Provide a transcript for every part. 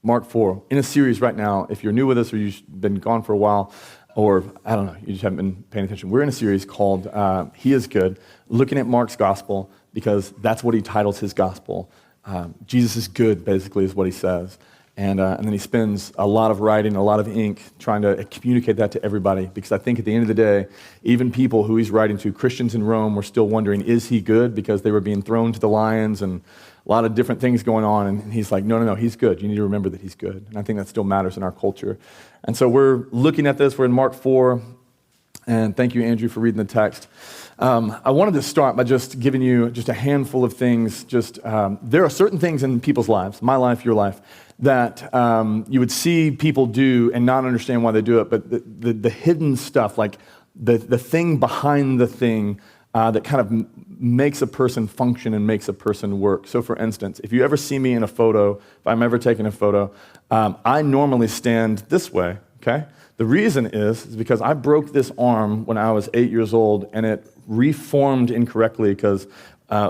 Mark 4, in a series right now. If you're new with us or you've been gone for a while, or I don't know, you just haven't been paying attention. We're in a series called He is Good, looking at Mark's gospel because that's what he titles his gospel. Jesus is good, basically, is what he says. And then he spends a lot of writing, a lot of ink, trying to communicate that to everybody. Because I think at the end of the day, even people who he's writing to, Christians in Rome, were still wondering, is he good? Because they were being thrown to the lions and a lot of different things going on. And he's like, no, he's good. You need to remember that he's good. And I think that still matters in our culture. And so we're looking at this. We're in Mark 4. And thank you, Andrew, for reading the text. I wanted to start by just giving you just a handful of things. There are certain things in people's lives, my life, your life, that you would see people do and not understand why they do it, but the hidden stuff, like the thing behind the thing that kind of makes a person function and makes a person work. So for instance, if you ever see me in a photo, if I'm ever taking a photo, I normally stand this way, okay? The reason is because I broke this arm when I was 8 years old, and it reformed incorrectly because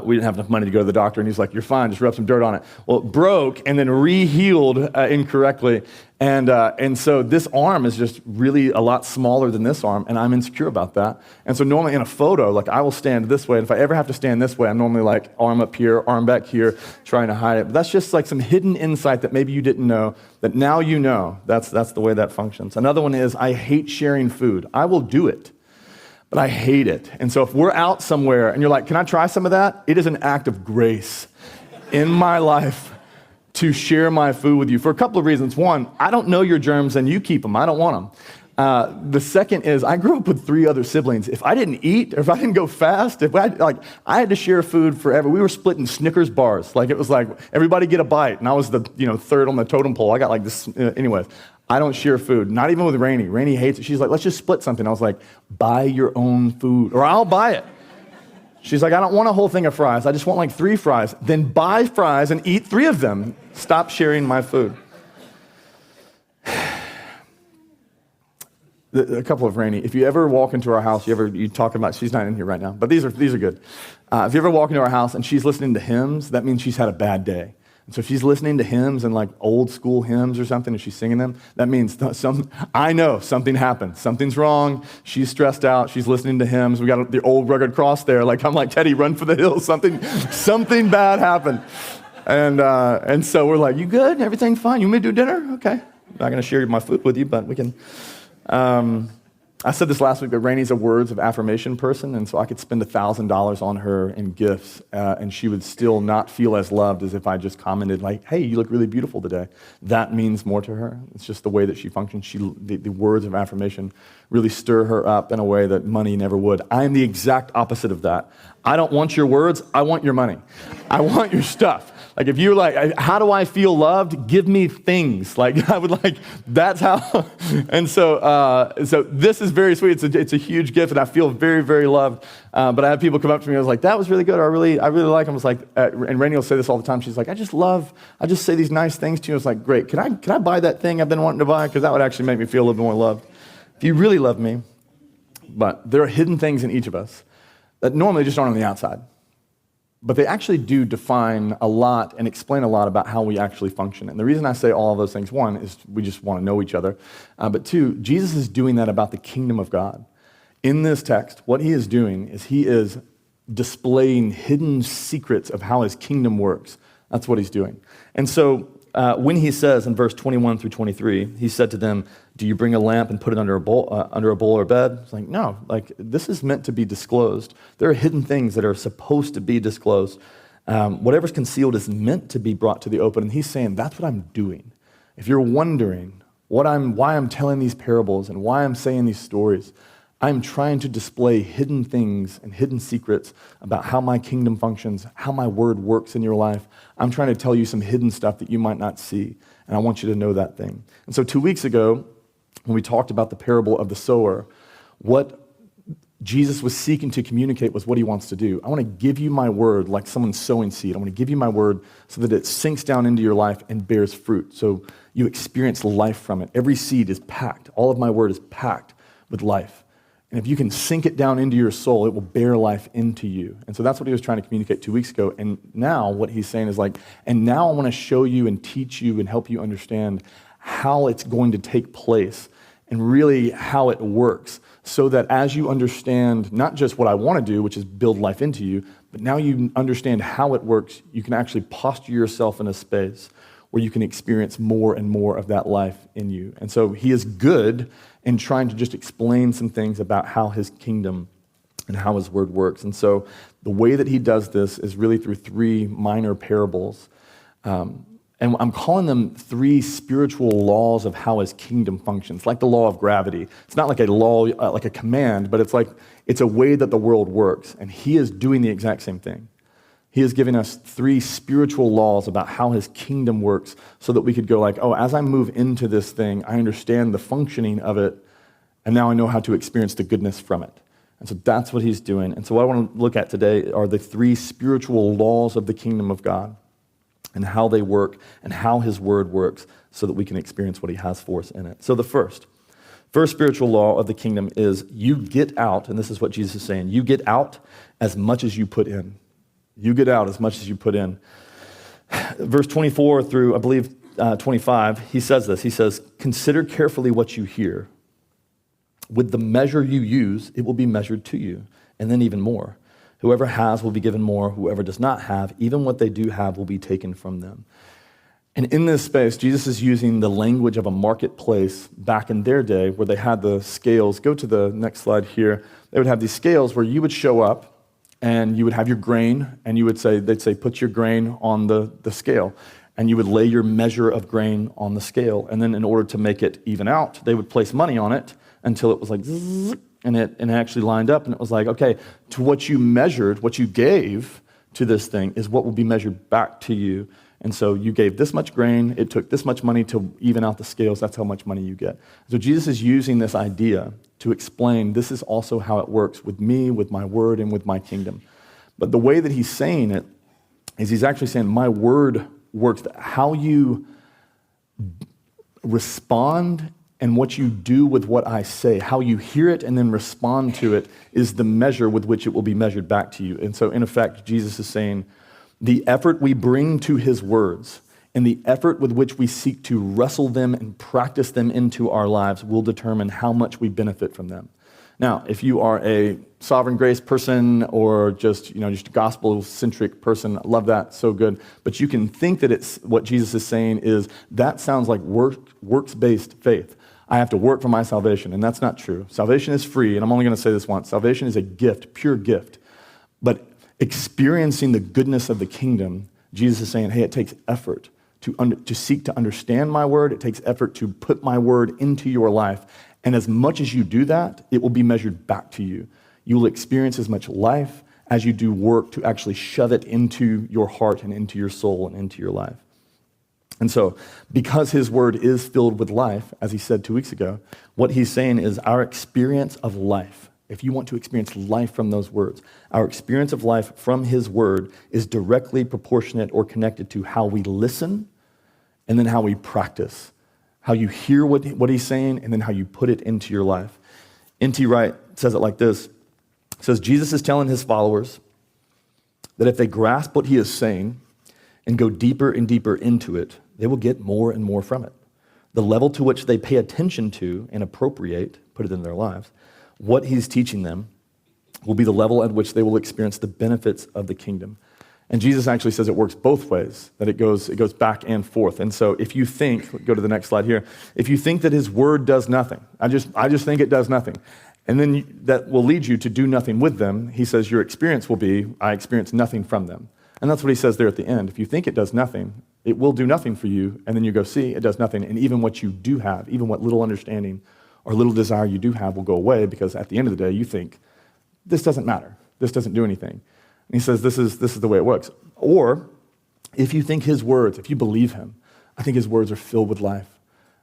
we didn't have enough money to go to the doctor, and he's like, you're fine, just rub some dirt on it. Well, it broke and then re-healed incorrectly, and so this arm is just really a lot smaller than this arm, and I'm insecure about that. And so normally in a photo, like I will stand this way, and if I ever have to stand this way, I'm normally like arm up here, arm back here, trying to hide it. But that's just like some hidden insight that maybe you didn't know, that now you know. That's the way that functions. Another one is I hate sharing food. I will do it, but I hate it. And so if we're out somewhere and you're like, can I try some of that? It is an act of grace in my life to share my food with you for a couple of reasons. One, I don't know your germs and you keep them. I don't want them. The second is I grew up with 3 other siblings. If I didn't eat, or if I didn't go fast, I had to share food forever. We were splitting Snickers bars. Like it was like everybody get a bite, and I was the third on the totem pole. I got like this. Anyways, I don't share food, not even with Rainey. Rainey hates it. She's like, let's just split something. I was like, buy your own food, or I'll buy it. She's like, I don't want a whole thing of fries. I just want like 3 fries. Then buy fries and eat 3 of them. Stop sharing my food. A couple of Rainey. If you ever walk into our house, you talk about, she's not in here right now, but these are good. If you ever walk into our house and she's listening to hymns, that means she's had a bad day. And so if she's listening to hymns and like old school hymns or something, and she's singing them, that means I know something happened. Something's wrong. She's stressed out. She's listening to hymns. We got the old rugged cross there. Like I'm like, Teddy, run for the hills. Something bad happened. And so we're like, you good? Everything fine? You want me to do dinner? Okay. I'm not going to share my food with you, but we can. I said this last week, but Rainey's a words of affirmation person, and so I could spend $1,000 on her in gifts, and she would still not feel as loved as if I just commented like, hey, you look really beautiful today. That means more to her. It's just the way that she functions. The words of affirmation really stir her up in a way that money never would. I am the exact opposite of that. I don't want your words. I want your money. I want your stuff. Like if you're like, how do I feel loved? Give me things. Like I would like, that's how. And so this is very sweet. It's a huge gift, and I feel very, very loved. But I have people come up to me. I was like, that was really good. I really like. I was like, and Rainey will say this all the time. She's like, I just say these nice things to you. I was like, great. Can I buy that thing I've been wanting to buy? Because that would actually make me feel a little more loved. If you really love me. But there are hidden things in each of us that normally just aren't on the outside. But they actually do define a lot and explain a lot about how we actually function. And the reason I say all of those things, one, is we just want to know each other. But two, Jesus is doing that about the kingdom of God. In this text, what he is doing is he is displaying hidden secrets of how his kingdom works. That's what he's doing. And so when he says in verse 21 through 23, he said to them, do you bring a lamp and put it under a bowl or bed? It's like, no, like this is meant to be disclosed. There are hidden things that are supposed to be disclosed. Whatever's concealed is meant to be brought to the open. And he's saying, that's what I'm doing. If you're wondering why I'm telling these parables and why I'm saying these stories, I'm trying to display hidden things and hidden secrets about how my kingdom functions, how my word works in your life. I'm trying to tell you some hidden stuff that you might not see, and I want you to know that thing. And so 2 weeks ago, when we talked about the parable of the sower, what Jesus was seeking to communicate was what he wants to do. I want to give you my word like someone's sowing seed. I want to give you my word so that it sinks down into your life and bears fruit, so you experience life from it. Every seed is packed. All of my word is packed with life. And if you can sink it down into your soul, it will bear life into you. And so that's what he was trying to communicate 2 weeks ago. And now what he's saying is like, and now I want to show you and teach you and help you understand how it's going to take place and really how it works, so that as you understand not just what I want to do, which is build life into you, but now you understand how it works, you can actually posture yourself in a space where you can experience more and more of that life in you. And so he is good in trying to just explain some things about how his kingdom and how his word works. And so the way that he does this is really through 3 minor parables. And I'm calling them 3 spiritual laws of how his kingdom functions, like the law of gravity. It's not like a law, like a command, but it's a way that the world works. And he is doing the exact same thing. He is giving us 3 spiritual laws about how his kingdom works so that we could go like, oh, as I move into this thing, I understand the functioning of it, and now I know how to experience the goodness from it. And so that's what he's doing. And so what I want to look at today are the 3 spiritual laws of the kingdom of God, and how they work, and how his word works, so that we can experience what he has for us in it. So the first spiritual law of the kingdom is you get out, and this is what Jesus is saying, you get out as much as you put in. You get out as much as you put in. Verse 24 through, I believe, 25, he says this. He says, consider carefully what you hear. With the measure you use, it will be measured to you, and then even more. Whoever has will be given more. Whoever does not have, even what they do have will be taken from them. And in this space, Jesus is using the language of a marketplace back in their day where they had the scales. Go to the next slide here. They would have these scales where you would show up and you would have your grain, and they'd say, put your grain on the scale. And you would lay your measure of grain on the scale. And then in order to make it even out, they would place money on it until it was like zzz, and it actually lined up, and it was like, okay, to what you measured, what you gave to this thing is what will be measured back to you. And so you gave this much grain, it took this much money to even out the scales, that's how much money you get. So Jesus is using this idea to explain this is also how it works with me, with my word, and with my kingdom. But the way that he's saying it is he's actually saying my word works, how you respond and what you do with what I say, how you hear it and then respond to it is the measure with which it will be measured back to you. And so in effect, Jesus is saying the effort we bring to his words and the effort with which we seek to wrestle them and practice them into our lives will determine how much we benefit from them. Now, if you are a sovereign grace person or just a gospel-centric person, I love that, so good. But you can think that it's what Jesus is saying is that sounds like works-based faith. I have to work for my salvation, and that's not true. Salvation is free, and I'm only going to say this once. Salvation is a gift, pure gift. But experiencing the goodness of the kingdom, Jesus is saying, hey, it takes effort to seek to understand my word. It takes effort to put my word into your life. And as much as you do that, it will be measured back to you. You will experience as much life as you do work to actually shove it into your heart and into your soul and into your life. And so, because his word is filled with life, as he said 2 weeks ago, what he's saying is our experience of life, if you want to experience life from those words, our experience of life from his word is directly proportionate or connected to how we listen and then how we practice, how you hear what he's saying and then how you put it into your life. N.T. Wright says it like this. He says, Jesus is telling his followers that if they grasp what he is saying and go deeper and deeper into it, they will get more and more from it. The level to which they pay attention to and appropriate, put it in their lives, what he's teaching them will be the level at which they will experience the benefits of the kingdom. And Jesus actually says it works both ways, that it goes back and forth. And so if you think, go to the next slide here, if you think that his word does nothing, I just think it does nothing, and then that will lead you to do nothing with them, he says your experience will be, I experience nothing from them. And that's what he says there at the end. If you think it does nothing, it will do nothing for you, and then you go, see, it does nothing. And even what you do have, even what little understanding or little desire you do have will go away, because at the end of the day, you think, this doesn't matter. This doesn't do anything. And he says, this is the way it works. Or if you think his words, if you believe him, I think his words are filled with life.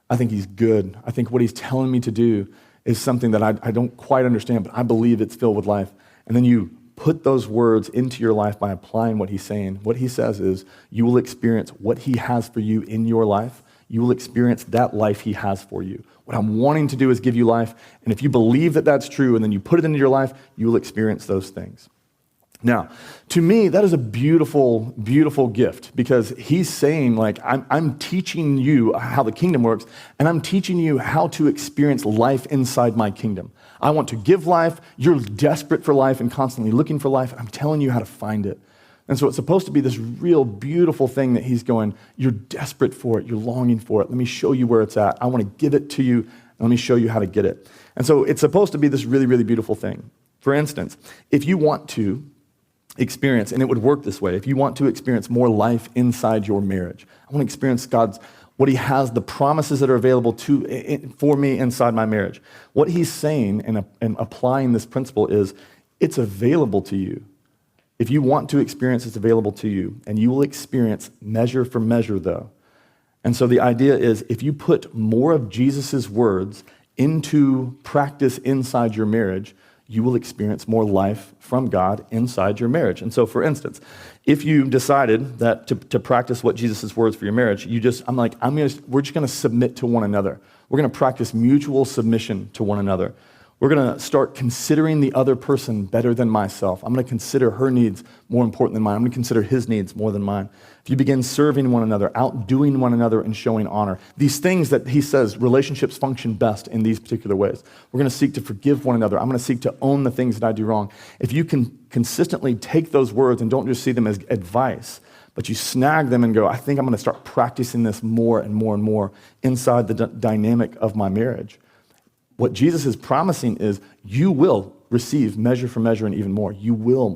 I think he's good. I think what he's telling me to do is something that I don't quite understand, but I believe it's filled with life. And then you put those words into your life by applying what he's saying. What he says is you will experience what he has for you in your life. you will experience that life he has for you. What I'm wanting to do is give you life, and if you believe that that's true and then you put it into your life, you will experience those things. Now, to me, that is a beautiful, beautiful gift because he's saying, like, I'm teaching you how the kingdom works, and I'm teaching you how to experience life inside my kingdom. I want to give life. You're desperate for life and constantly looking for life, and I'm telling you how to find it. And so it's supposed to be this real beautiful thing that he's going, you're desperate for it, you're longing for it. Let me show you where it's at. I want to give it to you, and let me show you how to get it. And so it's supposed to be this really, really beautiful thing. For instance, if you want to experience, and it would work this way, if you want to experience more life inside your marriage, I want to experience what he has, the promises that are available for me inside my marriage. What he's saying and applying this principle is, it's available to you. If you want to experience, it's available to you, and you will experience measure for measure, though. And so the idea is, if you put more of Jesus' words into practice inside your marriage, you will experience more life from God inside your marriage. And so, for instance, if you decided that to practice what Jesus' words for your marriage, we're just going to submit to one another. We're going to practice mutual submission to one another. We're going to start considering the other person better than myself. I'm going to consider her needs more important than mine. I'm going to consider his needs more than mine. If you begin serving one another, outdoing one another, and showing honor, these things that he says relationships function best in these particular ways. We're going to seek to forgive one another. I'm going to seek to own the things that I do wrong. If you can consistently take those words and don't just see them as advice, but you snag them and go, I think I'm going to start practicing this more and more and more inside the dynamic of my marriage. What Jesus is promising is you will receive measure for measure and even more.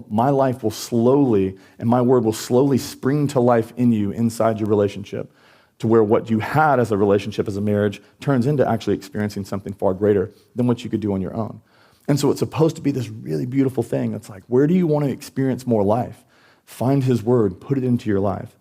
My life will slowly, and my word will slowly spring to life in you inside your relationship, to where what you had as a relationship, as a marriage, turns into actually experiencing something far greater than what you could do on your own. And so it's supposed to be this really beautiful thing. It's like, where do you want to experience more life? Find his word, put it into your life.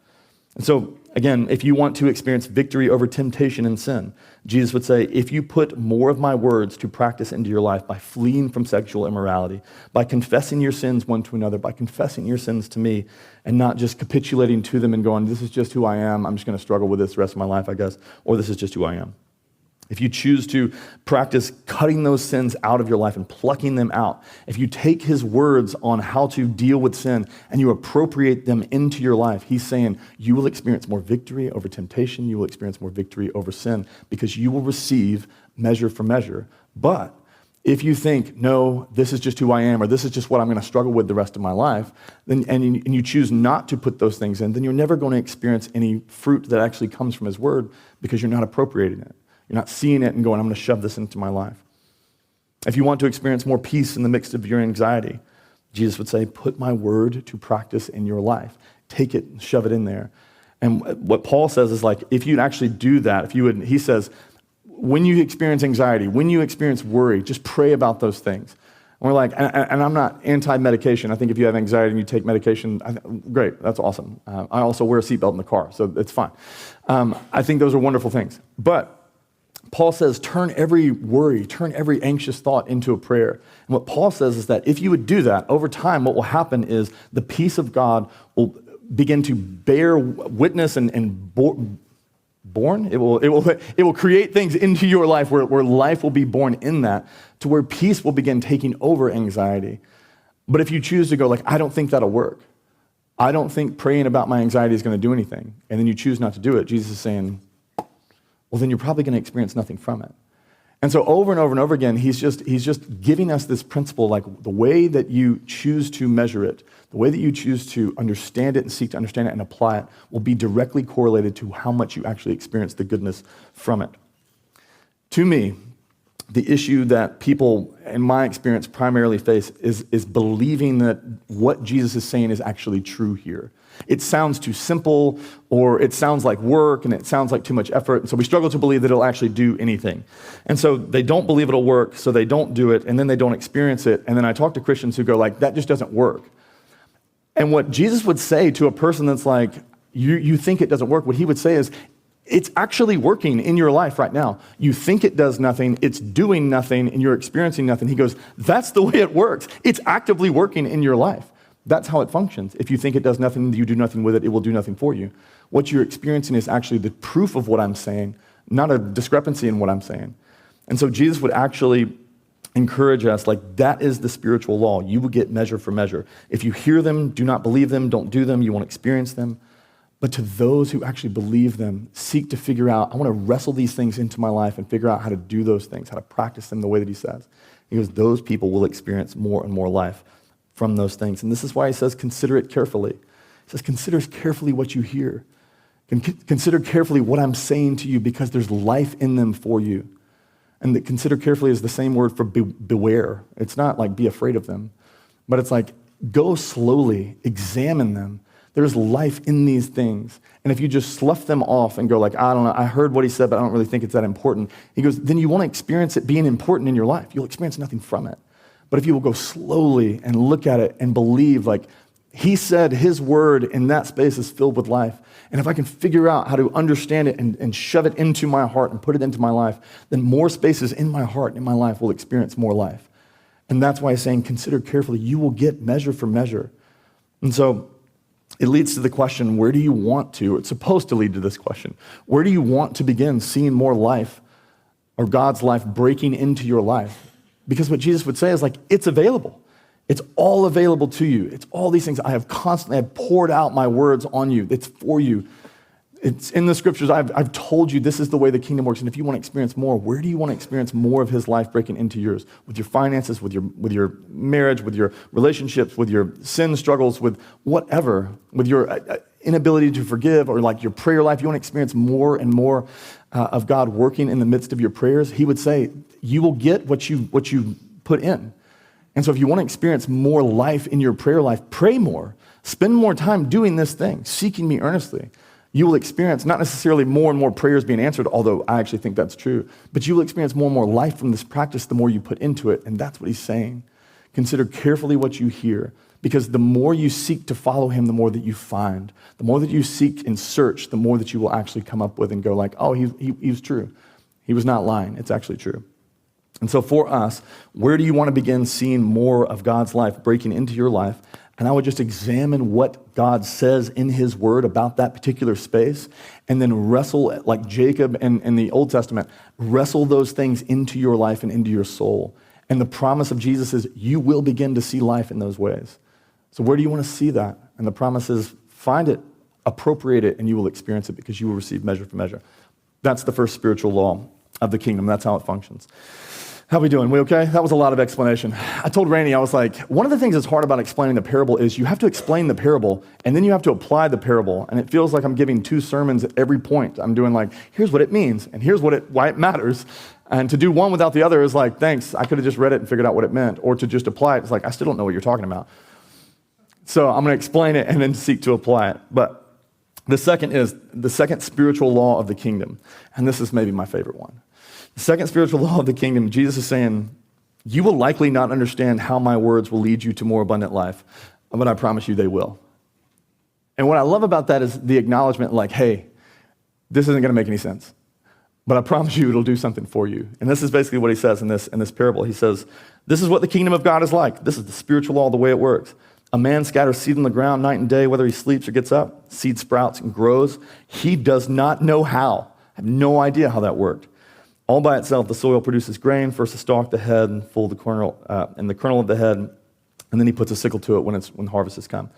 And so, again, if you want to experience victory over temptation and sin, Jesus would say, if you put more of my words to practice into your life by fleeing from sexual immorality, by confessing your sins one to another, by confessing your sins to me, and not just capitulating to them and going, this is just who I am, I'm just going to struggle with this the rest of my life, I guess, or this is just who I am. If you choose to practice cutting those sins out of your life and plucking them out, if you take his words on how to deal with sin and you appropriate them into your life, he's saying you will experience more victory over temptation, you will experience more victory over sin, because you will receive measure for measure. But if you think, no, this is just who I am, or this is just what I'm going to struggle with the rest of my life, and you choose not to put those things in, then you're never going to experience any fruit that actually comes from his word, because you're not appropriating it. You're not seeing it and going, I'm going to shove this into my life. If you want to experience more peace in the midst of your anxiety, Jesus would say, put my word to practice in your life. Take it and shove it in there. And what Paul says is, like, if you'd actually do that, he says, when you experience anxiety, when you experience worry, just pray about those things. And we're like, and I'm not anti-medication. I think if you have anxiety and you take medication, great, that's awesome. I also wear a seatbelt in the car, so it's fine. I think those are wonderful things. But Paul says, turn every worry, turn every anxious thought into a prayer. And what Paul says is that if you would do that, over time, what will happen is the peace of God will begin to bear witness and born. It will create things into your life where life will be born in that, to where peace will begin taking over anxiety. But if you choose to go, like, I don't think that'll work. I don't think praying about my anxiety is going to do anything. And then you choose not to do it. Jesus is saying, well, then you're probably going to experience nothing from it. And so over and over and over again, he's just giving us this principle, like the way that you choose to measure it, the way that you choose to understand it and seek to understand it and apply it will be directly correlated to how much you actually experience the goodness from it. To me, the issue that people, in my experience, primarily face is believing that what Jesus is saying is actually true here. It sounds too simple, or it sounds like work, and it sounds like too much effort, and so we struggle to believe that it'll actually do anything. And so they don't believe it'll work, so they don't do it, and then they don't experience it, and then I talk to Christians who go like, that just doesn't work. And what Jesus would say to a person that's like, you think it doesn't work, what he would say is, it's actually working in your life right now. You think it does nothing, it's doing nothing, and you're experiencing nothing. He goes, that's the way it works. It's actively working in your life. That's how it functions. If you think it does nothing, you do nothing with it, it will do nothing for you. What you're experiencing is actually the proof of what I'm saying, not a discrepancy in what I'm saying. And so Jesus would actually encourage us, like, that is the spiritual law. You will get measure for measure. If you hear them, do not believe them, don't do them, you won't experience them. But to those who actually believe them, seek to figure out, I want to wrestle these things into my life and figure out how to do those things, how to practice them the way that he says. He goes, those people will experience more and more life from those things. And this is why he says, consider it carefully. He says, consider carefully what you hear. Consider carefully what I'm saying to you, because there's life in them for you. And that consider carefully is the same word for beware. It's not like be afraid of them, but it's like go slowly, examine them. There's life in these things. And if you just slough them off and go like, I don't know, I heard what he said, but I don't really think it's that important. He goes, then you won't experience it being important in your life. You'll experience nothing from it. But if you will go slowly and look at it and believe, like he said his word in that space is filled with life. And if I can figure out how to understand it and shove it into my heart and put it into my life, then more spaces in my heart and in my life will experience more life. And that's why he's saying, consider carefully. You will get measure for measure. And so it leads to the question, where do you want to? It's supposed to lead to this question. Where do you want to begin seeing more life or God's life breaking into your life? Because what Jesus would say is like, it's available. It's all available to you. It's all these things. I have poured out my words on you. It's for you. It's in the scriptures. I've told you this is the way the kingdom works. And if you want to experience more, where do you want to experience more of his life breaking into yours? With your finances, with your marriage, with your relationships, with your sin struggles, with whatever, with your inability to forgive, or like your prayer life. You want to experience more and more of God working in the midst of your prayers. He would say, you will get what you put in. And so if you want to experience more life in your prayer life, pray more. Spend more time doing this thing, seeking me earnestly. You will experience not necessarily more and more prayers being answered, although I actually think that's true, but you will experience more and more life from this practice the more you put into it. And that's what he's saying. Consider carefully what you hear, because the more you seek to follow him, the more that you find. The more that you seek and search, the more that you will actually come up with and go like, oh, he was true. He was not lying. It's actually true. And so for us, where do you want to begin seeing more of God's life breaking into your life? And I would just examine what God says in his word about that particular space, and then wrestle, like Jacob in the Old Testament, wrestle those things into your life and into your soul. And the promise of Jesus is you will begin to see life in those ways. So where do you want to see that? And the promise is find it, appropriate it, and you will experience it, because you will receive measure for measure. That's the first spiritual law of the kingdom. That's how it functions. How we doing? We okay? That was a lot of explanation. I told Rainey, I was like, one of the things that's hard about explaining the parable is you have to explain the parable, and then you have to apply the parable. And it feels like I'm giving 2 sermons at every point. I'm doing like, here's what it means, and here's why it matters. And to do one without the other is like, thanks, I could have just read it and figured out what it meant. Or to just apply it, it's like, I still don't know what you're talking about. So I'm going to explain it and then seek to apply it. But the second spiritual law of the kingdom. And this is maybe my favorite one. The second spiritual law of the kingdom, Jesus is saying, you will likely not understand how my words will lead you to more abundant life, but I promise you they will. And what I love about that is the acknowledgement like, hey, this isn't going to make any sense, but I promise you it'll do something for you. And this is basically what he says in this parable. He says, this is what the kingdom of God is like. This is the spiritual law, the way it works. A man scatters seed on the ground night and day, whether he sleeps or gets up. Seed sprouts and grows. He does not know how. I have no idea how that worked. All by itself, the soil produces grain, first the stalk, the head, and full the kernel, and the kernel of the head, and then he puts a sickle to it when harvest has come.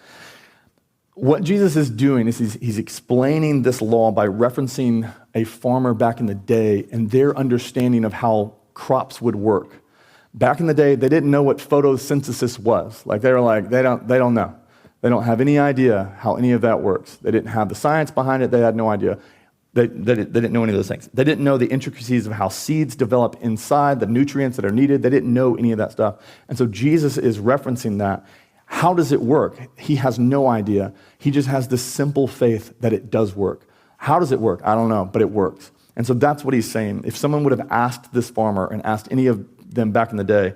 What Jesus is doing is he's explaining this law by referencing a farmer back in the day and their understanding of how crops would work. Back in the day, they didn't know what photosynthesis was. Like they were like, they don't know. They don't have any idea how any of that works. They didn't have the science behind it. They had no idea. They didn't know any of those things. They didn't know the intricacies of how seeds develop inside, the nutrients that are needed. They didn't know any of that stuff. And so Jesus is referencing that. How does it work? He has no idea. He just has this simple faith that it does work. How does it work? I don't know, but it works. And so that's what he's saying. If someone would have asked this farmer and asked any of them back in the day,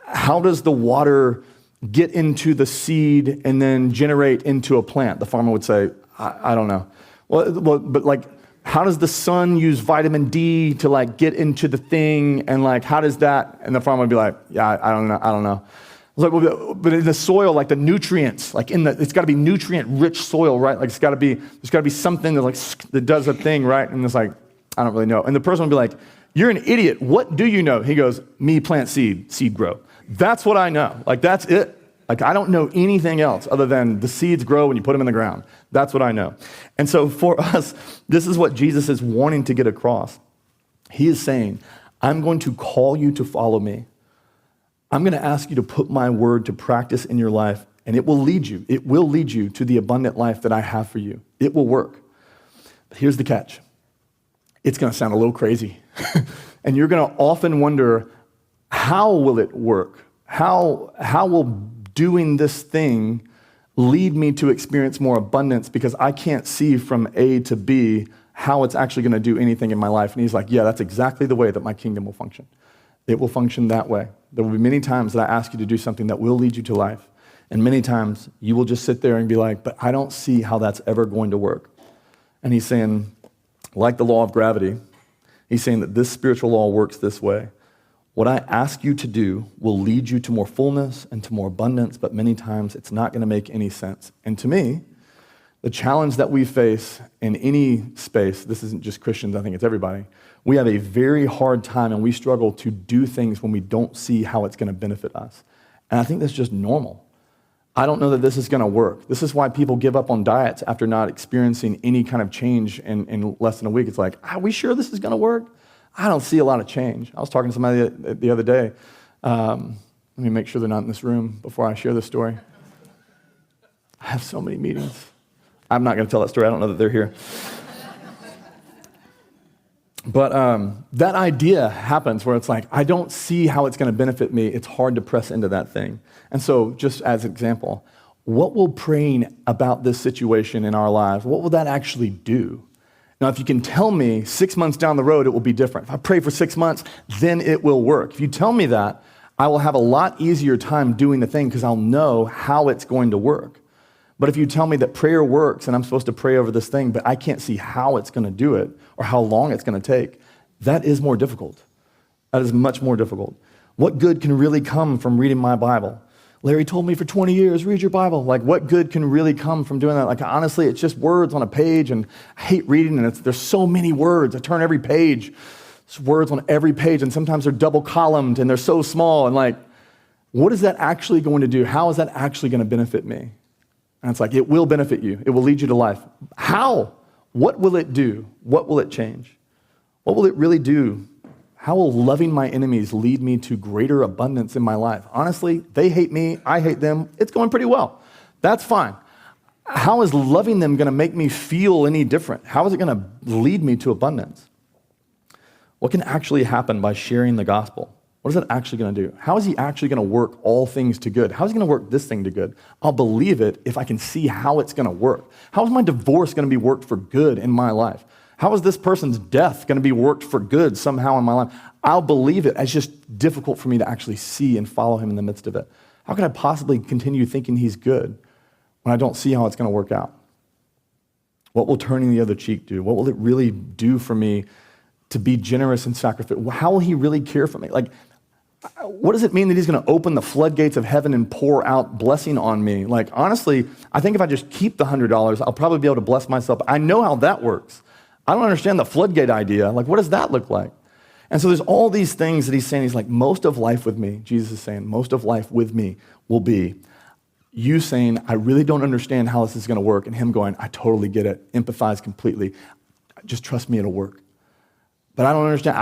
how does the water get into the seed and then generate into a plant? The farmer would say, I don't know. Well, but like, how does the sun use vitamin D to like get into the thing? And like, how does that? And the farmer would be like, yeah, I don't know. was like, well, but in the soil, like the nutrients, like it's got to be nutrient-rich soil, right? Like there's got to be something that does a thing, right? And it's like, I don't really know. And the person would be like, you're an idiot. What do you know? He goes, me plant seed grow. That's what I know. Like, that's it. Like, I don't know anything else other than the seeds grow when you put them in the ground. That's what I know. And so for us, this is what Jesus is wanting to get across. He is saying, I'm going to call you to follow me. I'm going to ask you to put my word to practice in your life, and it will lead you. It will lead you to the abundant life that I have for you. It will work. But here's the catch. It's going to sound a little crazy. And you're going to often wonder, how will it work? How will doing this thing lead me to experience more abundance, because I can't see from A to B how it's actually going to do anything in my life? And he's like, yeah, that's exactly the way that my kingdom will function. It will function that way. There will be many times that I ask you to do something that will lead you to life. And many times you will just sit there and be like, but I don't see how that's ever going to work. And he's saying, like the law of gravity, he's saying that this spiritual law works this way. What I ask you to do will lead you to more fullness and to more abundance, but many times it's not going to make any sense. And to me, the challenge that we face in any space, this isn't just Christians, I think it's everybody, we have a very hard time and we struggle to do things when we don't see how it's going to benefit us. And I think that's just normal. I don't know that this is going to work. This is why people give up on diets after not experiencing any kind of change in less than a week. It's like, are we sure this is going to work? I don't see a lot of change. I was talking to somebody the other day. Let me make sure they're not in this room before I share this story. I have so many meetings. I'm not going to tell that story. I don't know that they're here. But that idea happens where it's like, I don't see how it's going to benefit me. It's hard to press into that thing. And so just as an example, what will praying about this situation in our lives, what will that actually do? Now, if you can tell me 6 months down the road, it will be different. If I pray for 6 months, then it will work. If you tell me that, I will have a lot easier time doing the thing because I'll know how it's going to work. But if you tell me that prayer works and I'm supposed to pray over this thing, but I can't see how it's going to do it or how long it's going to take, that is more difficult. That is much more difficult. What good can really come from reading my Bible? Larry told me for 20 years, read your Bible. Like, what good can really come from doing that? Like, honestly, it's just words on a page, and I hate reading, and there's so many words. I turn every page. There's words on every page, and sometimes they're double columned, and they're so small, and like, what is that actually going to do? How is that actually going to benefit me? And it's like, it will benefit you. It will lead you to life. How? What will it do? What will it change? What will it really do? How will loving my enemies lead me to greater abundance in my life? Honestly, they hate me. I hate them. It's going pretty well. That's fine. How is loving them going to make me feel any different? How is it going to lead me to abundance? What can actually happen by sharing the gospel? What is that actually going to do? How is he actually going to work all things to good? How is he going to work this thing to good? I'll believe it if I can see how it's going to work. How is my divorce going to be worked for good in my life? How is this person's death going to be worked for good somehow in my life? I'll believe it. It's just difficult for me to actually see and follow him in the midst of it. How can I possibly continue thinking he's good when I don't see how it's going to work out? What will turning the other cheek do? What will it really do for me to be generous and sacrificial? How will he really care for me? Like, what does it mean that he's going to open the floodgates of heaven and pour out blessing on me? Like, honestly, I think if I just keep the $100, I'll probably be able to bless myself. I know how that works. I don't understand the floodgate idea. Like, what does that look like? And so there's all these things that he's saying. He's like, most of life with me, Jesus is saying, most of life with me will be you saying, I really don't understand how this is going to work, and him going, I totally get it, empathize completely. Just trust me, it'll work. But I don't understand.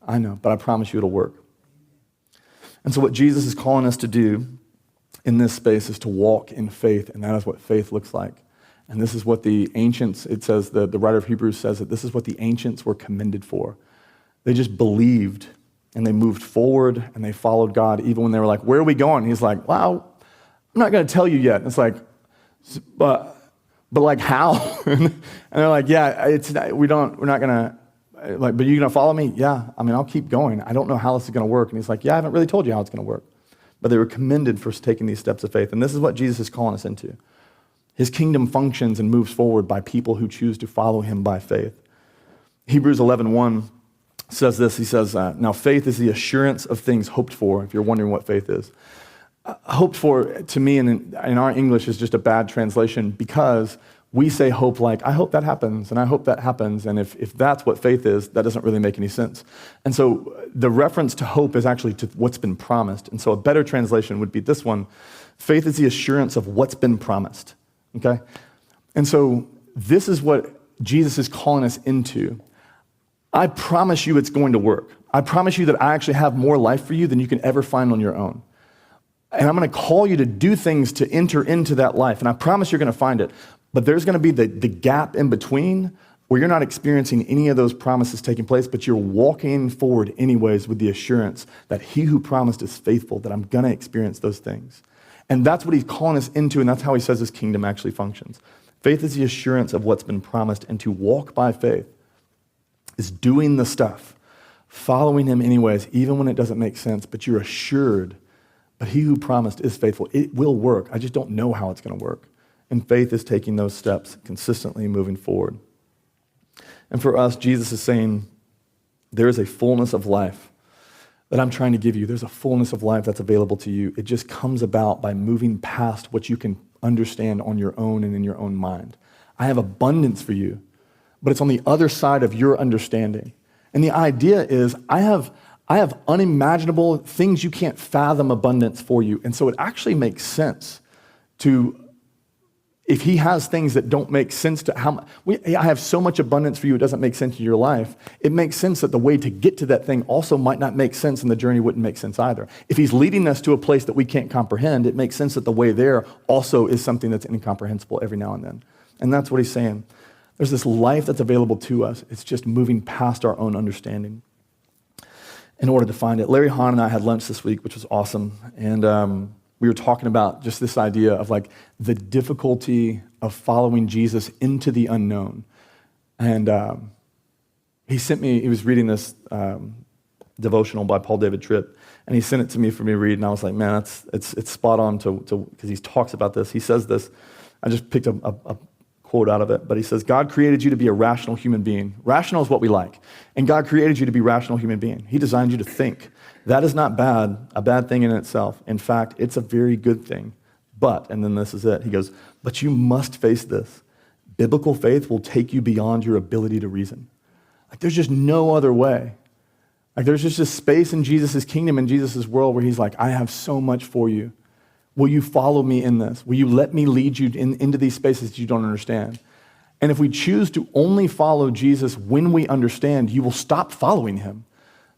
I know, but I promise you it'll work. And so what Jesus is calling us to do in this space is to walk in faith, and that is what faith looks like. And this is what the ancients, it says, the writer of Hebrews says that this is what the ancients were commended for. They just believed, and they moved forward, and they followed God, even when they were like, where are we going? He's like, well, I'm not going to tell you yet. And it's like, but like how? And they're like, yeah, we're not going to, like, but you're going to follow me? Yeah, I mean, I'll keep going. I don't know how this is going to work. And he's like, yeah, I haven't really told you how it's going to work. But they were commended for taking these steps of faith. And this is what Jesus is calling us into. His kingdom functions and moves forward by people who choose to follow him by faith. Hebrews 11:1 says this. He says, now faith is the assurance of things hoped for, if you're wondering what faith is. hoped for, to me, in our English, is just a bad translation because we say hope like, I hope that happens, and I hope that happens, and if that's what faith is, that doesn't really make any sense. And so the reference to hope is actually to what's been promised. And so a better translation would be this one: faith is the assurance of what's been promised, okay? And so this is what Jesus is calling us into. I promise you it's going to work. I promise you that I actually have more life for you than you can ever find on your own. And I'm going to call you to do things to enter into that life, and I promise you're going to find it. But there's going to be the gap in between where you're not experiencing any of those promises taking place, but you're walking forward anyways with the assurance that he who promised is faithful, that I'm going to experience those things. And that's what he's calling us into, and that's how he says his kingdom actually functions. Faith is the assurance of what's been promised, and to walk by faith is doing the stuff, following him anyways, even when it doesn't make sense, but you're assured, but he who promised is faithful. It will work. I just don't know how it's going to work. And faith is taking those steps, consistently moving forward. And for us, Jesus is saying, there is a fullness of life that I'm trying to give you. There's a fullness of life that's available to you. It just comes about by moving past what you can understand on your own and in your own mind. I have abundance for you, but it's on the other side of your understanding. And the idea is, I have unimaginable things you can't fathom abundance for you. And so it actually makes sense to, if he has things that don't make sense to I have so much abundance for you, it doesn't make sense in your life. It makes sense that the way to get to that thing also might not make sense, and the journey wouldn't make sense either. If he's leading us to a place that we can't comprehend, it makes sense that the way there also is something that's incomprehensible every now and then. And that's what he's saying. There's this life that's available to us. It's just moving past our own understanding in order to find it. Larry Hahn and I had lunch this week, which was awesome. And we were talking about just this idea of like the difficulty of following Jesus into the unknown. And he was reading this devotional by Paul David Tripp, and he sent it to me for me to read, and I was like, man, it's spot on to because he talks about this. He says this, I just picked up a quote out of it, but he says, God created you to be a rational human being. Rational is what we like. And God created you to be a rational human being. He designed you to think. That is not a bad thing in itself. In fact, it's a very good thing. But, and then this is it, he goes, but you must face this. Biblical faith will take you beyond your ability to reason. Like, there's just no other way. Like, there's just this space in Jesus' kingdom, in Jesus' world, where he's like, I have so much for you. Will you follow me in this? Will you let me lead you into these spaces that you don't understand? And if we choose to only follow Jesus when we understand, you will stop following him.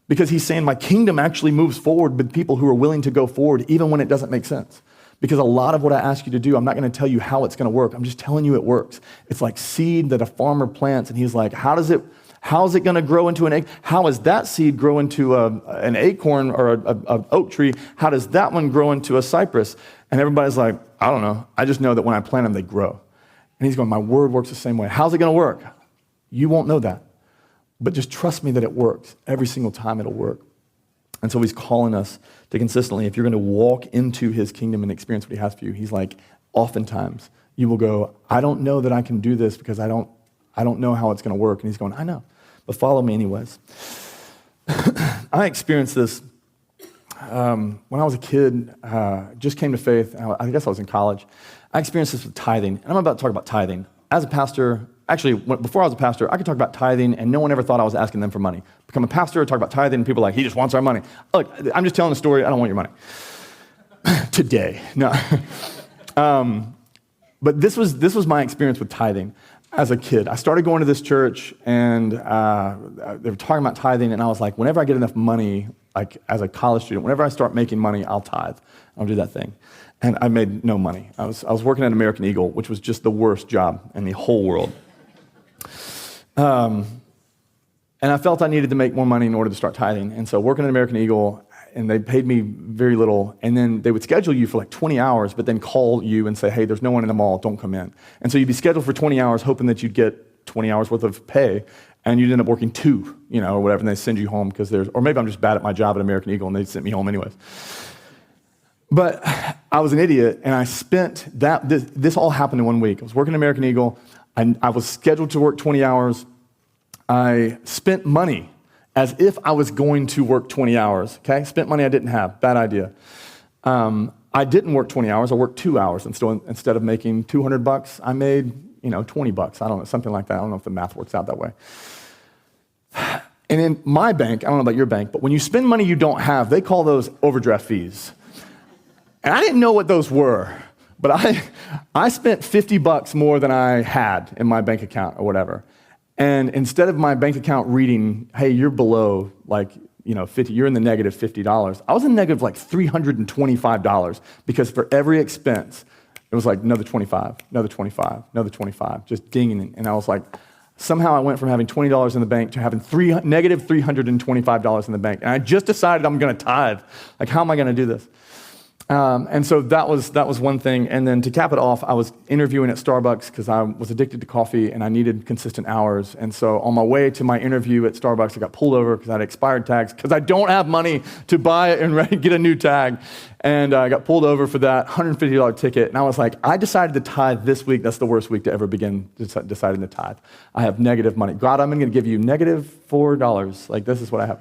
Because he's saying, my kingdom actually moves forward with people who are willing to go forward even when it doesn't make sense. Because a lot of what I ask you to do, I'm not going to tell you how it's going to work. I'm just telling you it works. It's like seed that a farmer plants, and he's like, how's it going to grow into an egg? How does that seed grow into an acorn or an oak tree? How does that one grow into a cypress? And everybody's like, I don't know. I just know that when I plant them, they grow. And he's going, my word works the same way. How's it going to work? You won't know that. But just trust me that it works. Every single time it'll work. And so he's calling us to consistently, if you're going to walk into his kingdom and experience what he has for you, he's like, oftentimes you will go, I don't know that I can do this because I don't know how it's going to work. And he's going, I know, but follow me anyways. I experienced this when I was a kid, just came to faith. I guess I was in college. I experienced this with tithing. And I'm about to talk about tithing. As a pastor, actually, before I was a pastor, I could talk about tithing, and no one ever thought I was asking them for money. Become a pastor, talk about tithing, and people are like, he just wants our money. Look, I'm just telling a story. I don't want your money. Today. No. But this was my experience with tithing as a kid. I started going to this church, and they were talking about tithing, and I was like, whenever I get enough money, like as a college student, whenever I start making money, I'll tithe. I'll do that thing. And I made no money. I was working at American Eagle, which was just the worst job in the whole world. And I felt I needed to make more money in order to start tithing. And so working at American Eagle, and they paid me very little, and then they would schedule you for like 20 hours, but then call you and say, hey, there's no one in the mall, don't come in. And so you'd be scheduled for 20 hours, hoping that you'd get 20 hours worth of pay, and you'd end up working 2, or whatever, and they send you home or maybe I'm just bad at my job at American Eagle, and they sent me home anyways. But I was an idiot, and I spent this all happened in 1 week. I was working at American Eagle, and I was scheduled to work 20 hours. I spent money as if I was going to work 20 hours, okay? Spent money I didn't have, bad idea. I I didn't work 20 hours, I worked 2 hours. And so instead of making $200, I made, $20. I don't know, something like that. I don't know if the math works out that way. And in my bank, I don't know about your bank, but when you spend money you don't have, they call those overdraft fees. And I didn't know what those were, but I spent $50 more than I had in my bank account or whatever. And instead of my bank account reading, hey, you're below 50, you're in the negative $50, I was in negative like $325 because for every expense, it was like another 25, another 25, another 25, just dinging. And I was like, somehow I went from having $20 in the bank to having negative $325 in the bank. And I just decided I'm going to tithe. Like, how am I going to do this? And so that was one thing. And then to cap it off, I was interviewing at Starbucks because I was addicted to coffee and I needed consistent hours. And so on my way to my interview at Starbucks, I got pulled over because I had expired tags because I don't have money to buy it and get a new tag. And I got pulled over for that $150 ticket. And I was like, I decided to tithe this week. That's the worst week to ever begin deciding to tithe. I have negative money. God, I'm going to give you negative $4. Like, this is what I have.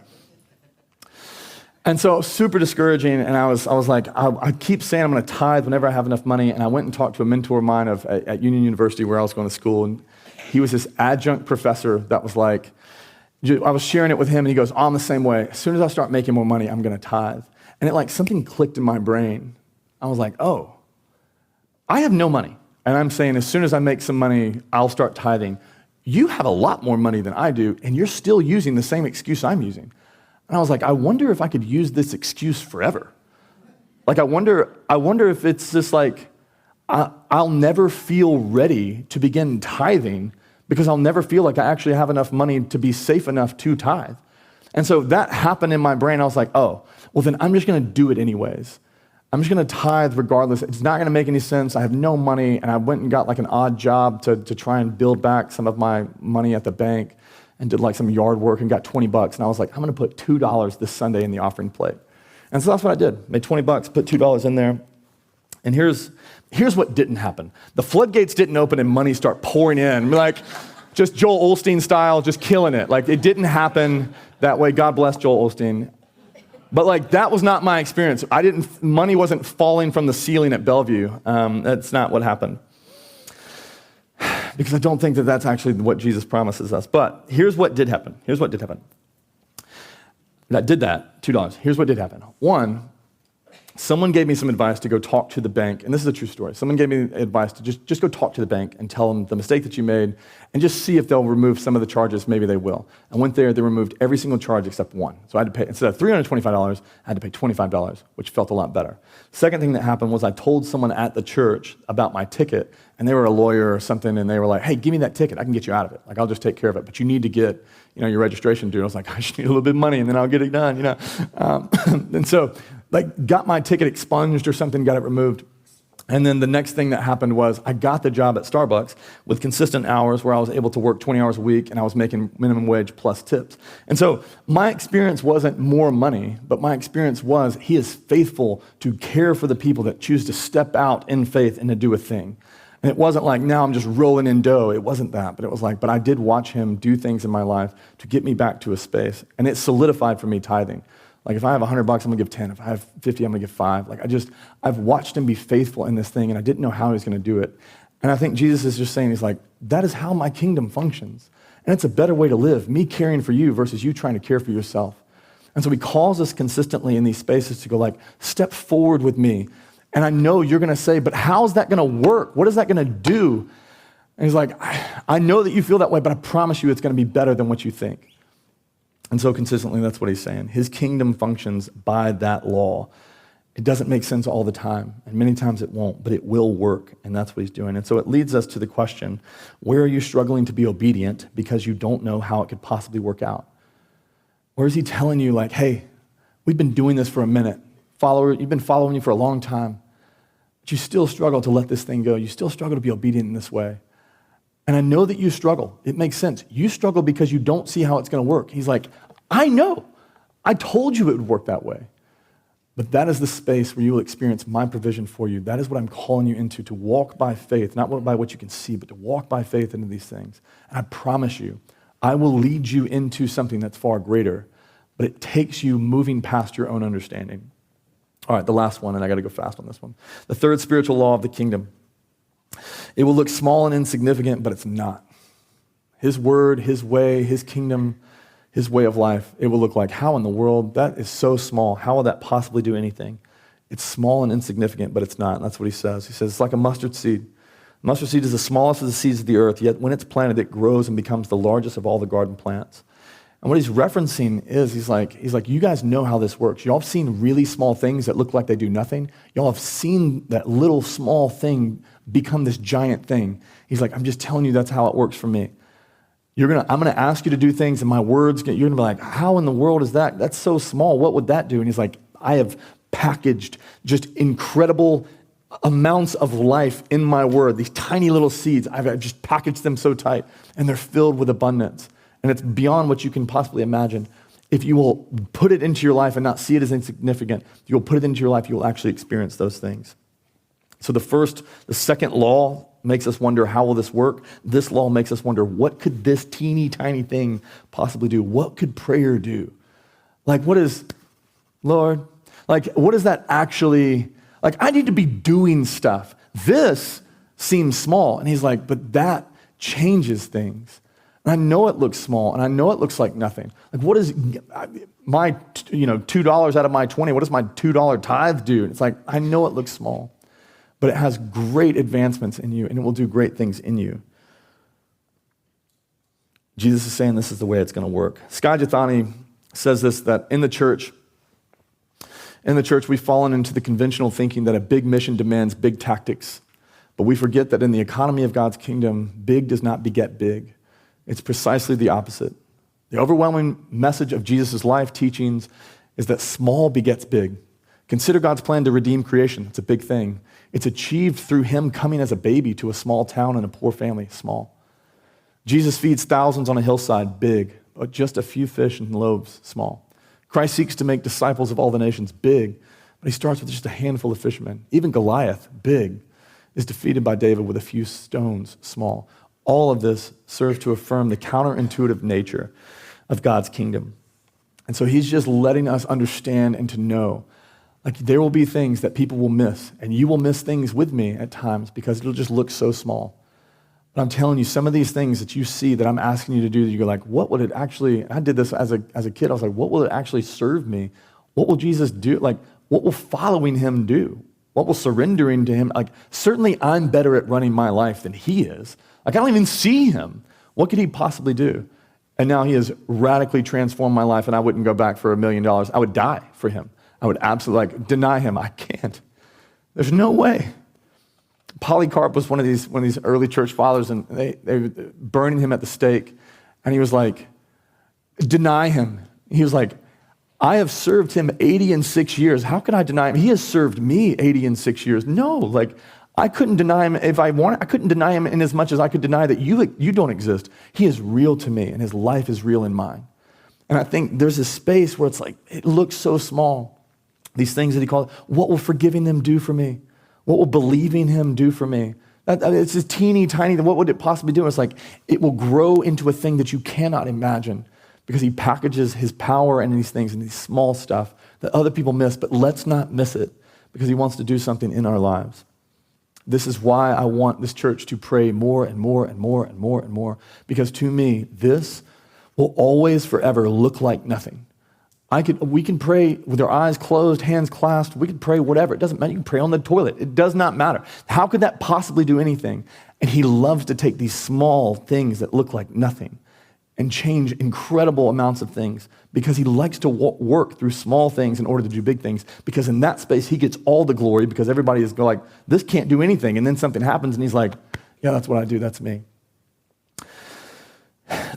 And so it was super discouraging, and I was like, I keep saying I'm going to tithe whenever I have enough money, and I went and talked to a mentor of mine at Union University where I was going to school, and he was this adjunct professor that was like, I was sharing it with him, and he goes, I'm the same way. As soon as I start making more money, I'm going to tithe. And something clicked in my brain. I was like, oh, I have no money, and I'm saying as soon as I make some money, I'll start tithing. You have a lot more money than I do, and you're still using the same excuse I'm using. And I was like, I wonder if I could use this excuse forever. Like, I wonder if it's just like, I'll never feel ready to begin tithing because I'll never feel like I actually have enough money to be safe enough to tithe. And so that happened in my brain. I was like, oh, well then I'm just going to do it anyways. I'm just going to tithe regardless. It's not going to make any sense. I have no money. And I went and got like an odd job to try and build back some of my money at the bank, and did like some yard work and got $20. And I was like, I'm going to put $2 this Sunday in the offering plate. And so that's what I did. Made $20, put $2 in there. And here's what didn't happen. The floodgates didn't open and money start pouring in. Like, just Joel Osteen style, just killing it. Like, it didn't happen that way. God bless Joel Osteen. But that was not my experience. Money wasn't falling from the ceiling at Bellevue. That's not what happened. Because I don't think that that's actually what Jesus promises us. But here's what did happen. That did that, $2. Here's what did happen. One, someone gave me some advice to go talk to the bank, and this is a true story. Someone gave me advice to just go talk to the bank and tell them the mistake that you made and just see if they'll remove some of the charges. Maybe they will. I went there, they removed every single charge except one. So I had to pay, instead of $325, I had to pay $25, which felt a lot better. Second thing that happened was I told someone at the church about my ticket, and they were a lawyer or something, and they were like, hey, give me that ticket, I can get you out of it. Like, I'll just take care of it, but you need to get your registration due. I was like, I just need a little bit of money, and then I'll get it done, And so, got my ticket expunged or something, got it removed. And then the next thing that happened was I got the job at Starbucks with consistent hours where I was able to work 20 hours a week, and I was making minimum wage plus tips. And so my experience wasn't more money, but my experience was he is faithful to care for the people that choose to step out in faith and to do a thing. And it wasn't like, now I'm just rolling in dough. It wasn't that, but it was like, but I did watch him do things in my life to get me back to a space. And it solidified for me tithing. Like, if I have $100, I'm gonna give 10. If I have 50, I'm gonna give 5. I've watched him be faithful in this thing, and I didn't know how he was gonna do it. And I think Jesus is just saying, he's like, that is how my kingdom functions. And it's a better way to live, me caring for you versus you trying to care for yourself. And so he calls us consistently in these spaces to go step forward with me. And I know you're gonna say, but how's that gonna work? What is that gonna do? And he's like, I know that you feel that way, but I promise you it's gonna be better than what you think. And so consistently, that's what he's saying. His kingdom functions by that law. It doesn't make sense all the time, and many times it won't, but it will work, and that's what he's doing. And so it leads us to the question, where are you struggling to be obedient because you don't know how it could possibly work out? Or is he telling you hey, we've been doing this for a minute. You've been following you for a long time, but you still struggle to let this thing go. You still struggle to be obedient in this way. And I know that you struggle. It makes sense. You struggle because you don't see how it's going to work. He's like, I know. I told you it would work that way. But that is the space where you will experience my provision for you. That is what I'm calling you into, to walk by faith, not by what you can see, but to walk by faith into these things. And I promise you, I will lead you into something that's far greater, but it takes you moving past your own understanding. All right, the last one, and I got to go fast on this one. The third spiritual law of the kingdom. It will look small and insignificant, but it's not. His word, his way, his kingdom, his way of life, it will look like, how in the world? That is so small. How will that possibly do anything? It's small and insignificant, but it's not. And that's what he says. He says it's like a mustard seed. Mustard seed is the smallest of the seeds of the earth, yet when it's planted, it grows and becomes the largest of all the garden plants. And what he's referencing is, he's like, you guys know how this works. Y'all have seen really small things that look like they do nothing. Y'all have seen that little small thing become this giant thing. He's like, I'm just telling you that's how it works for me. I'm gonna ask you to do things, and my words, you're gonna be like, how in the world is that? That's so small. What would that do? And he's like, I have packaged just incredible amounts of life in my word. These tiny little seeds, I've just packaged them so tight, and they're filled with abundance. And it's beyond what you can possibly imagine. If you will put it into your life and not see it as insignificant, if you will put it into your life, you will actually experience those things. So the second law makes us wonder, how will this work? This law makes us wonder, what could this teeny tiny thing possibly do? What could prayer do? Like, what is, Lord, like, what is that actually, like, I need to be doing stuff. This seems small. And he's like, but that changes things. And I know it looks small, and I know it looks like nothing. Like, what is my, $2 out of my 20, what does my $2 tithe do? And it's like, I know it looks small, but it has great advancements in you, and it will do great things in you. Jesus is saying this is the way it's going to work. Skye Jethani says this, that in the church, we've fallen into the conventional thinking that a big mission demands big tactics, but we forget that in the economy of God's kingdom, big does not beget big. It's precisely the opposite. The overwhelming message of Jesus' life teachings is that small begets big. Consider God's plan to redeem creation. It's a big thing. It's achieved through him coming as a baby to a small town and a poor family, small. Jesus feeds thousands on a hillside, big, but just a few fish and loaves, small. Christ seeks to make disciples of all the nations, big, but he starts with just a handful of fishermen. Even Goliath, big, is defeated by David with a few stones, small. All of this serves to affirm the counterintuitive nature of God's kingdom. And so he's just letting us understand and to know, like, there will be things that people will miss, and you will miss things with me at times because it'll just look so small. But I'm telling you, some of these things that you see that I'm asking you to do, that you go like, what would it actually, I did this as a kid, I was like, what will it actually serve me? What will Jesus do? Like, what will following him do? What will surrendering to him? Like, certainly I'm better at running my life than he is. Like, I don't even see him. What could he possibly do? And now he has radically transformed my life, and I wouldn't go back for $1 million. I would die for him. I would absolutely deny him. I can't. There's no way. Polycarp was one of these early church fathers, and they were burning him at the stake. And he was like, deny him. He was like, I have served him 80 and 6 years. How could I deny him? He has served me 80 and 6 years. No, like, I couldn't deny him if I wanted. I couldn't deny him in as much as I could deny that you don't exist. He is real to me, and his life is real in mine. And I think there's a space where it's like, it looks so small. These things that he called, what will forgiving them do for me? What will believing him do for me? It's a teeny tiny, what would it possibly do? It's like, it will grow into a thing that you cannot imagine because he packages his power and these things and these small stuff that other people miss, but let's not miss it because he wants to do something in our lives. This is why I want this church to pray more and more and more and more and more, because to me, this will always forever look like nothing. We can pray with our eyes closed, hands clasped. We can pray whatever. It doesn't matter. You can pray on the toilet. It does not matter. How could that possibly do anything? And he loves to take these small things that look like nothing and change incredible amounts of things because he likes to work through small things in order to do big things, because in that space, he gets all the glory because everybody is like, this can't do anything. And then something happens and he's like, yeah, that's what I do. That's me.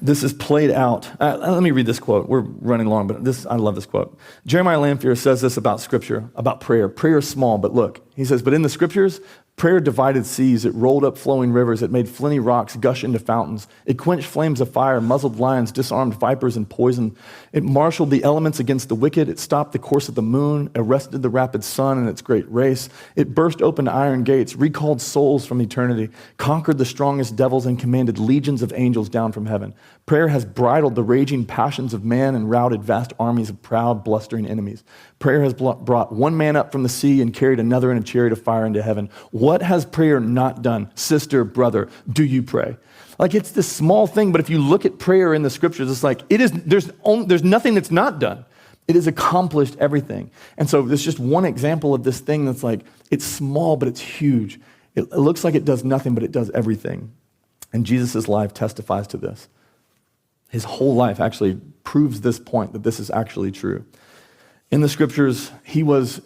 This is played out. Let me read this quote. We're running long, but I love this quote. Jeremiah Lanphier says this about Scripture, about prayer. Prayer is small, but look, he says, but in the Scriptures, Prayer divided seas. It rolled up flowing rivers. It made flinty rocks gush into fountains. It quenched flames of fire, muzzled lions, disarmed vipers and poison. It marshaled the elements against the wicked. It stopped the course of the moon, arrested the rapid sun in its great race. It burst open iron gates, recalled souls from eternity, conquered the strongest devils, and commanded legions of angels down from heaven. Prayer has bridled the raging passions of man and routed vast armies of proud, blustering enemies. Prayer has brought one man up from the sea and carried another in a chariot of fire into heaven. What has prayer not done? Sister, brother, do you pray? Like, it's this small thing, but if you look at prayer in the scriptures, it's like, there's nothing that's not done. It has accomplished everything. And so there's just one example of this thing that's like, it's small, but it's huge. It looks like it does nothing, but it does everything. And Jesus' life testifies to this. His whole life actually proves this point, that this is actually true. In the scriptures, he was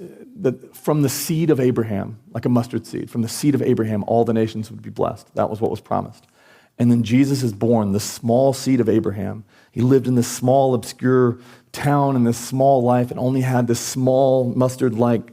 from the seed of Abraham, like a mustard seed. From the seed of Abraham, all the nations would be blessed. That was what was promised. And then Jesus is born, the small seed of Abraham. He lived in this small, obscure town in this small life and only had this small mustard-like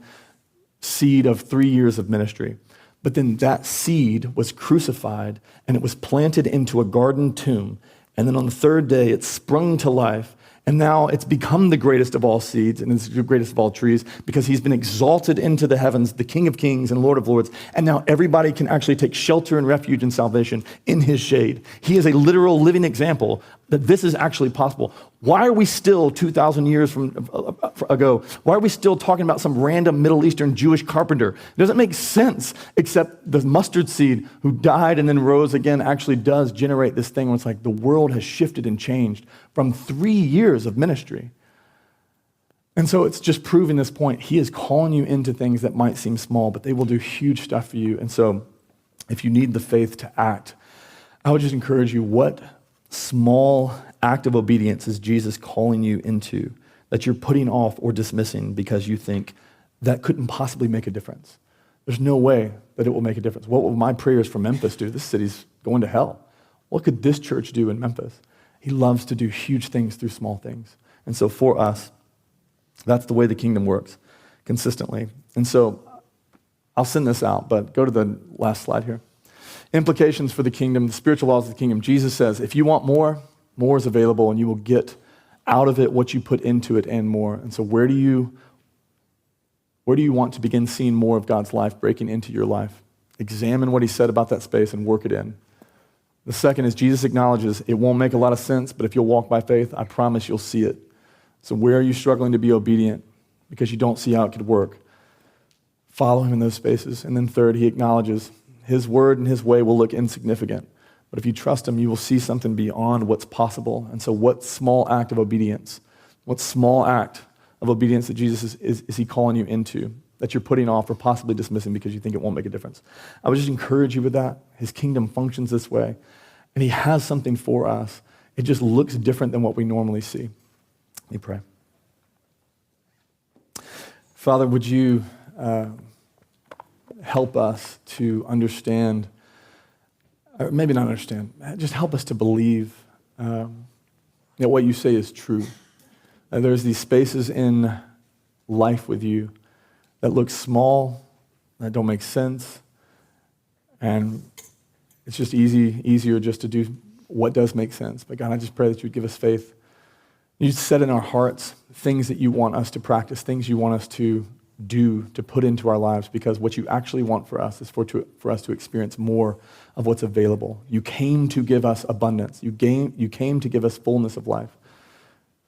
seed of 3 years of ministry. But then that seed was crucified and it was planted into a garden tomb. And then on the third day, it sprung to life. And now it's become the greatest of all seeds and it's the greatest of all trees because he's been exalted into the heavens, the King of Kings and Lord of Lords. And now everybody can actually take shelter and refuge and salvation in his shade. He is a literal living example that this is actually possible. Why are we still 2,000 years ago? Why are we still talking about some random Middle Eastern Jewish carpenter? It doesn't make sense, except the mustard seed who died and then rose again actually does generate this thing where it's like the world has shifted and changed from 3 years of ministry. And so it's just proving this point. He is calling you into things that might seem small, but they will do huge stuff for you. And so if you need the faith to act, I would just encourage you, what small act of obedience is Jesus calling you into that you're putting off or dismissing because you think that couldn't possibly make a difference? There's no way that it will make a difference. What will my prayers for Memphis do? This city's going to hell. What could this church do in Memphis? He loves to do huge things through small things. And so for us, that's the way the kingdom works consistently. And so I'll send this out, but go to the last slide here. Implications for the kingdom, the spiritual laws of the kingdom. Jesus says, if you want more, more is available, and you will get out of it what you put into it and more. And so where do you want to begin seeing more of God's life breaking into your life? Examine what he said about that space and work it in. The second is Jesus acknowledges it won't make a lot of sense, but if you'll walk by faith, I promise you'll see it. So where are you struggling to be obedient because you don't see how it could work? Follow him in those spaces. And then third, he acknowledges his word and his way will look insignificant. But if you trust him, you will see something beyond what's possible. And so what small act of obedience that Jesus is he calling you into that you're putting off or possibly dismissing because you think it won't make a difference? I would just encourage you with that. His kingdom functions this way. And he has something for us. It just looks different than what we normally see. Let me pray. Father, would you help us to understand, or maybe not understand, just help us to believe that what you say is true. There's these spaces in life with you that look small, that don't make sense, and it's just easier just to do what does make sense. But God, I just pray that you would give us faith. You set in our hearts things that you want us to practice, things you want us to do, to put into our lives, because what you actually want for us is for us to experience more of what's available. You came to give us abundance. You came to give us fullness of life.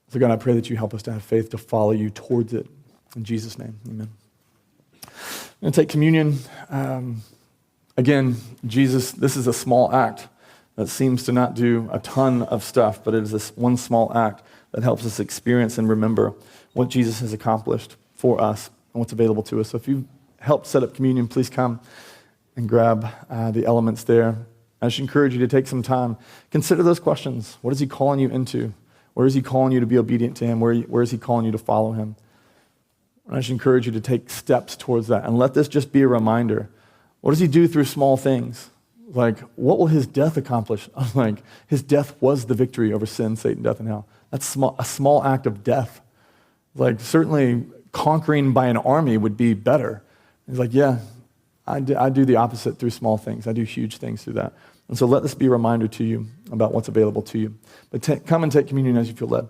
So God, I pray that you help us to have faith to follow you towards it. In Jesus' name, amen. I'm going to take communion. Again, Jesus, this is a small act that seems to not do a ton of stuff, but it is this one small act that helps us experience and remember what Jesus has accomplished for us and what's available to us. So if you helped set up communion, please come and grab the elements there. I should encourage you to take some time. Consider those questions. What is he calling you into? Where is he calling you to be obedient to him? Where is he calling you to follow him? And I should encourage you to take steps towards that. And let this just be a reminder. What does he do through small things? Like, what will his death accomplish? Like, his death was the victory over sin, Satan, death, and hell. That's a small act of death. Like, certainly conquering by an army would be better. He's like, yeah, I do the opposite through small things. I do huge things through that. And so let this be a reminder to you about what's available to you. But come and take communion as you feel led.